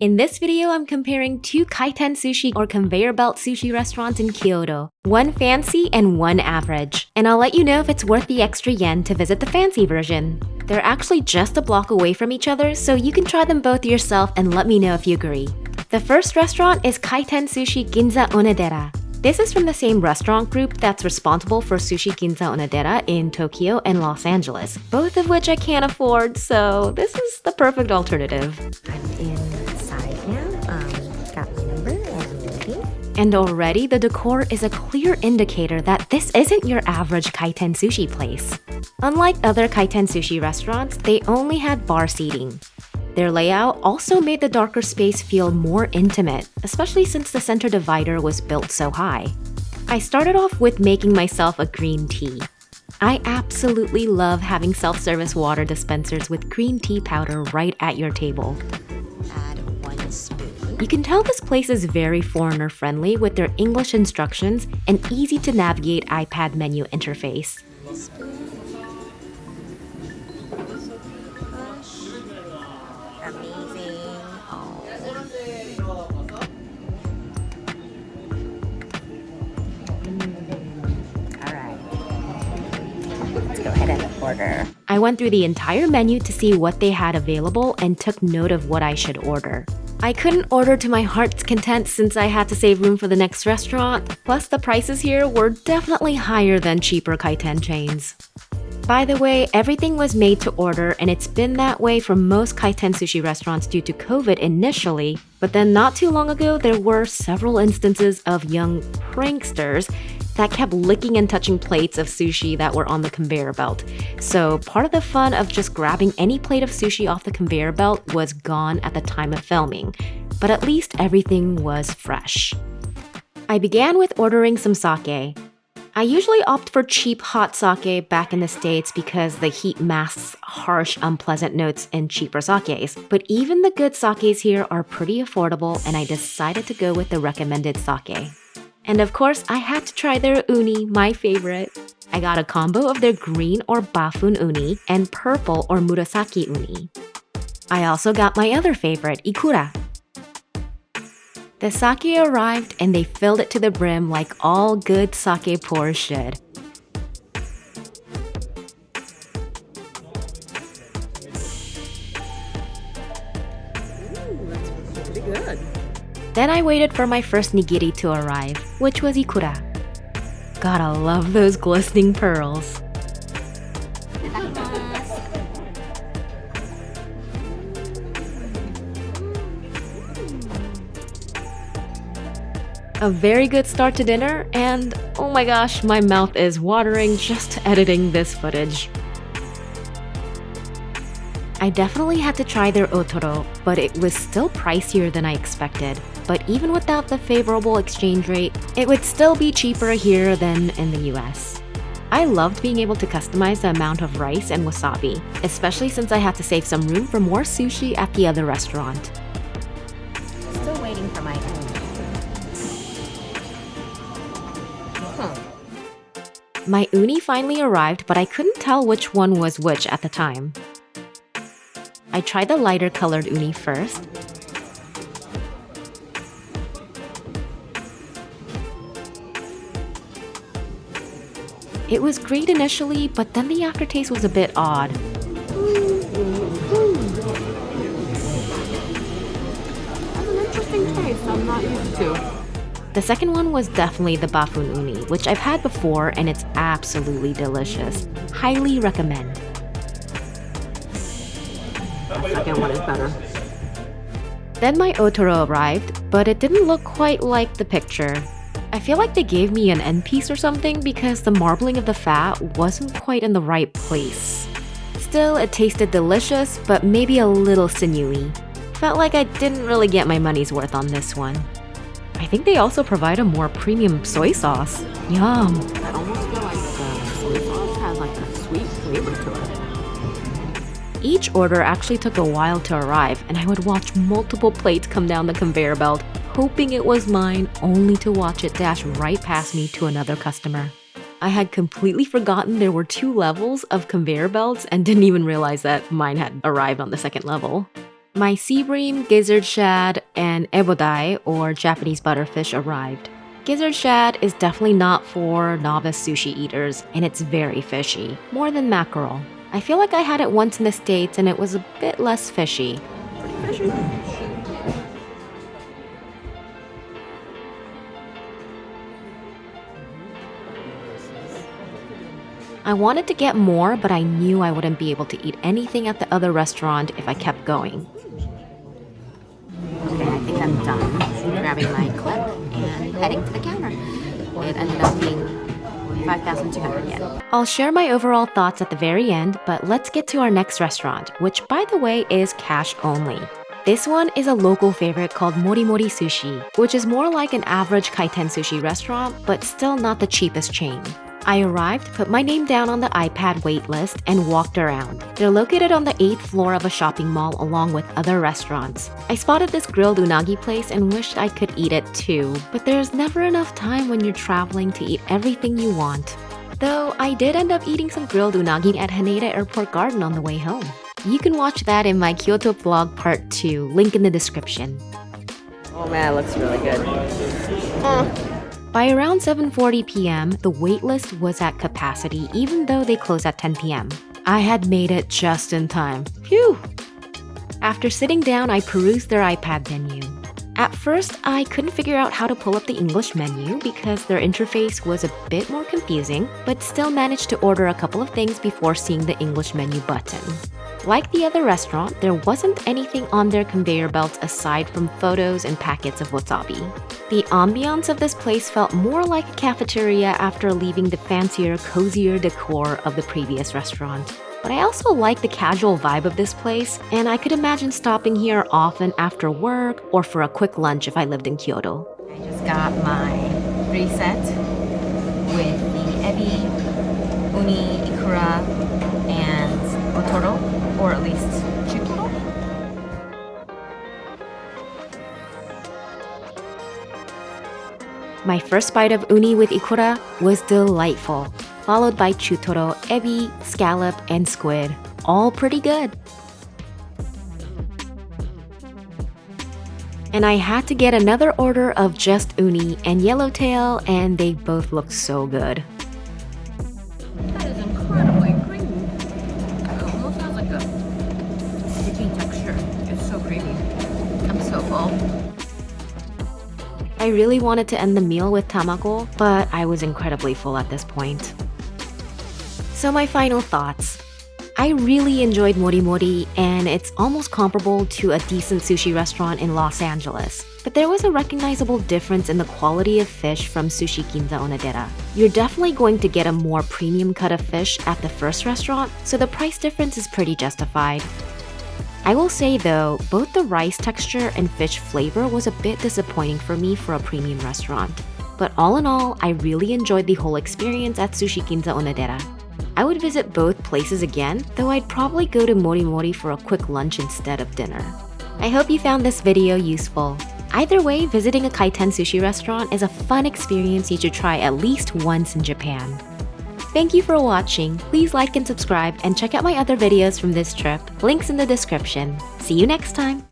In this video, I'm comparing two kaiten sushi or conveyor belt sushi restaurants in Kyoto. One fancy and one average. And I'll let you know if it's worth the extra yen to visit the fancy version. They're actually just a block away from each other, so you can try them both yourself and let me know if you agree. The first restaurant is Kaiten Sushi Ginza Onodera. This is from the same restaurant group that's responsible for Sushi Ginza Onodera in Tokyo and Los Angeles, both of which I can't afford, so this is the perfect alternative. I'm inside now. Got my number and waiting. And already the decor is a clear indicator that this isn't your average kaiten sushi place. Unlike other kaiten sushi restaurants, they only had bar seating. Their layout also made the darker space feel more intimate, especially since the center divider was built so high. I started off with making myself a green tea. I absolutely love having self-service water dispensers with green tea powder right at your table. Add 1 spoon. You can tell this place is very foreigner-friendly with their English instructions and easy-to-navigate iPad menu interface. Amazing. Oh. All right. Let's go ahead and order. I went through the entire menu to see what they had available and took note of what I should order. I couldn't order to my heart's content since I had to save room for the next restaurant, plus the prices here were definitely higher than cheaper kaiten chains. By the way, everything was made to order and it's been that way for most kaiten sushi restaurants due to COVID initially, but then not too long ago there were several instances of young pranksters that kept licking and touching plates of sushi that were on the conveyor belt. So part of the fun of just grabbing any plate of sushi off the conveyor belt was gone at the time of filming, but at least everything was fresh. I began with ordering some sake. I usually opt for cheap hot sake back in the States because the heat masks harsh, unpleasant notes in cheaper sakes. But even the good sakes here are pretty affordable, and I decided to go with the recommended sake. And of course, I had to try their uni, my favorite. I got a combo of their green or bafun uni and purple or murasaki uni. I also got my other favorite, ikura. The sake arrived and they filled it to the brim like all good sake pours should. That's pretty good. Then I waited for my first nigiri to arrive, which was ikura. Gotta love those glistening pearls. A very good start to dinner, and oh my gosh, my mouth is watering just editing this footage. I definitely had to try their otoro, but it was still pricier than I expected. But even without the favorable exchange rate, it would still be cheaper here than in the US. I loved being able to customize the amount of rice and wasabi, especially since I had to save some room for more sushi at the other restaurant. Still waiting for my uni. My uni finally arrived, but I couldn't tell which one was which at the time. I tried the lighter colored uni first. It was great initially, but then the aftertaste was a bit odd. That's an interesting taste I'm not used to. The second one was definitely the bafun uni, which I've had before and it's absolutely delicious. Highly recommend. The second one is better. Then my otoro arrived, but it didn't look quite like the picture. I feel like they gave me an end piece or something because the marbling of the fat wasn't quite in the right place. Still, it tasted delicious, but maybe a little sinewy. Felt like I didn't really get my money's worth on this one. I think they also provide a more premium soy sauce. Yum! I almost feel like the soy sauce has like a sweet flavor to it. Each order actually took a while to arrive, and I would watch multiple plates come down the conveyor belt, hoping it was mine, only to watch it dash right past me to another customer. I had completely forgotten there were 2 levels of conveyor belts and didn't even realize that mine had arrived on the second level. My sea bream, gizzard shad, and ebodai, or Japanese butterfish, arrived. Gizzard shad is definitely not for novice sushi eaters, and it's very fishy, more than mackerel. I feel like I had it once in the States and it was a bit less fishy. Pretty fishy. I wanted to get more, but I knew I wouldn't be able to eat anything at the other restaurant if I kept going. Okay, I think I'm done grabbing my clip and heading to the counter. It ended up being 5,200 yen. I'll share my overall thoughts at the very end, but let's get to our next restaurant, which by the way is cash only. This one is a local favorite called Mori Mori Sushi, which is more like an average kaiten sushi restaurant, but still not the cheapest chain. I arrived, put my name down on the iPad waitlist, and walked around. They're located on the 8th floor of a shopping mall along with other restaurants. I spotted this grilled unagi place and wished I could eat it too, but there's never enough time when you're traveling to eat everything you want. Though I did end up eating some grilled unagi at Haneda Airport Garden on the way home. You can watch that in my Kyoto vlog part 2, link in the description. Oh man, it looks really good. By around 7:40 p.m., the waitlist was at capacity even though they close at 10 p.m. I had made it just in time. Phew! After sitting down, I perused their iPad menu. At first, I couldn't figure out how to pull up the English menu because their interface was a bit more confusing, but still managed to order a couple of things before seeing the English menu button. Like the other restaurant, there wasn't anything on their conveyor belts aside from photos and packets of wasabi. The ambiance of this place felt more like a cafeteria after leaving the fancier, cozier decor of the previous restaurant. But I also like the casual vibe of this place, and I could imagine stopping here often after work or for a quick lunch if I lived in Kyoto. I just got my 3 set with the ebi, uni, ikura, and otoro, or at least chutoro. My first bite of uni with ikura was delightful, followed by chutoro, ebi, scallop, and squid. All pretty good. And I had to get another order of just uni and yellowtail, and they both look so good. That is incredibly creamy. It almost has like a sticky texture. It's so creamy. I'm so full. I really wanted to end the meal with tamago, but I was incredibly full at this point. So my final thoughts. I really enjoyed Mori Mori, and it's almost comparable to a decent sushi restaurant in Los Angeles. But there was a recognizable difference in the quality of fish from Sushi Ginza Onodera. You're definitely going to get a more premium cut of fish at the first restaurant, so the price difference is pretty justified. I will say though, both the rice texture and fish flavor was a bit disappointing for me for a premium restaurant. But all in all, I really enjoyed the whole experience at Sushi Ginza Onodera. I would visit both places again, though I'd probably go to Mori Mori for a quick lunch instead of dinner. I hope you found this video useful. Either way, visiting a kaiten sushi restaurant is a fun experience you should try at least once in Japan. Thank you for watching. Please like and subscribe and check out my other videos from this trip. Links in the description. See you next time!